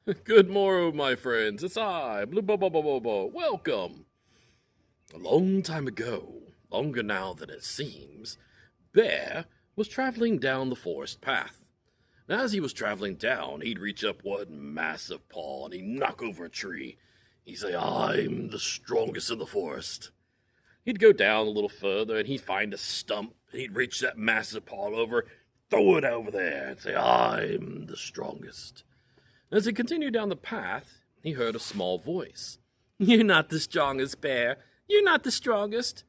Good morrow, my friends. It's I, Blubobobobo. Welcome. A long time ago, longer now than it seems, Bear was traveling down the forest path. And as he was traveling down, he'd reach up one massive paw and he'd knock over a tree. He'd say, "I'm the strongest in the forest." He'd go down a little further and he'd find a stump and he'd reach that massive paw over, throw it over there and say, "I'm the strongest." As he continued down the path, he heard a small voice. "You're not the strongest, Bear. You're not the strongest."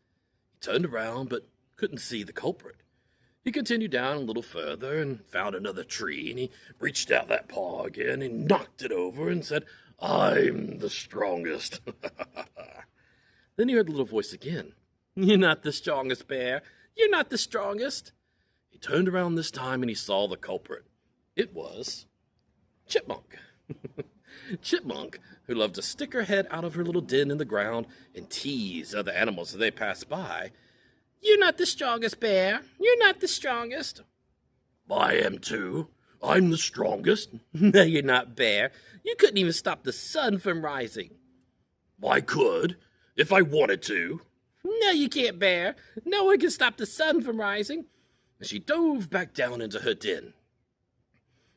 He turned around, but couldn't see the culprit. He continued down a little further and found another tree, and he reached out that paw again and knocked it over and said, "I'm the strongest." Then he heard the little voice again. "You're not the strongest, Bear. You're not the strongest." He turned around this time and he saw the culprit. It was Chipmunk. Chipmunk, who loved to stick her head out of her little den in the ground and tease other animals as they passed by. "You're not the strongest, Bear. You're not the strongest." "I am too. I'm the strongest." "No, you're not, Bear. You couldn't even stop the sun from rising." "I could, if I wanted to." "No, you can't, Bear. No one can stop the sun from rising." And she dove back down into her den.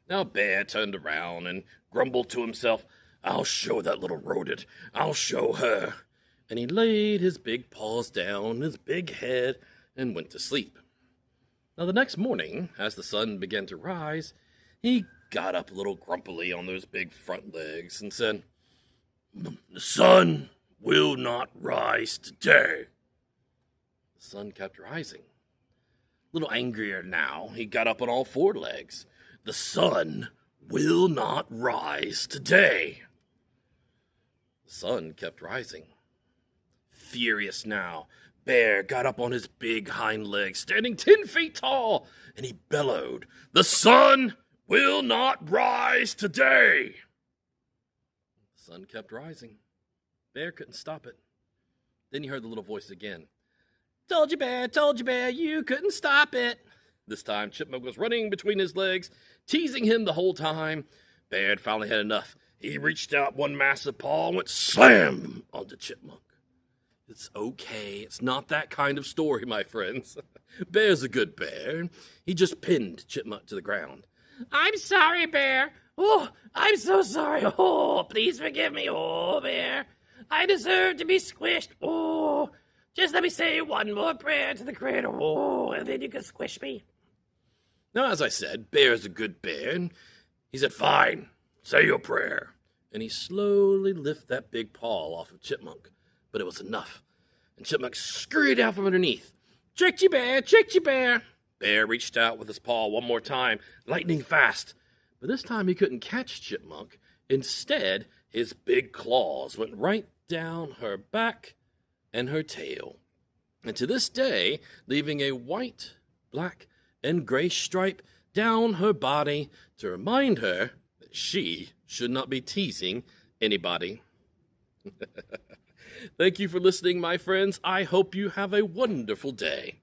Now Bear turned around and grumbled to himself, "I'll show that little rodent. I'll show her." And he laid his big paws down, his big head, and went to sleep. Now the next morning, as the sun began to rise, he got up a little grumpily on those big front legs and said, "The sun will not rise today." The sun kept rising. A little angrier now, he got up on all four legs. "The sun will not rise today." The sun kept rising. Furious now, Bear got up on his big hind legs, standing 10 feet tall, and he bellowed, "The sun will not rise today." The sun kept rising. Bear couldn't stop it. Then he heard the little voice again. Told you, Bear, you couldn't stop it." This time, Chipmunk was running between his legs, teasing him the whole time. Bear had finally had enough. He reached out one massive paw and went slam onto Chipmunk. It's okay. It's not that kind of story, my friends. Bear's a good bear. He just pinned Chipmunk to the ground. "I'm sorry, Bear. Oh, I'm so sorry. Oh, please forgive me. Oh, Bear. I deserve to be squished. Oh, just let me say one more prayer to the Creator. Oh, and then you can squish me." Now, as I said, Bear's a good bear, and he said, "Fine, say your prayer." And he slowly lifted that big paw off of Chipmunk, but it was enough. And Chipmunk scurried out from underneath. "Tricked you, Bear, tricked you, Bear." Bear reached out with his paw one more time, lightning fast. But this time he couldn't catch Chipmunk. Instead, his big claws went right down her back and her tail. And to this day, leaving a white, black, and gray stripe down her body to remind her that she should not be teasing anybody. Thank you for listening, my friends. I hope you have a wonderful day.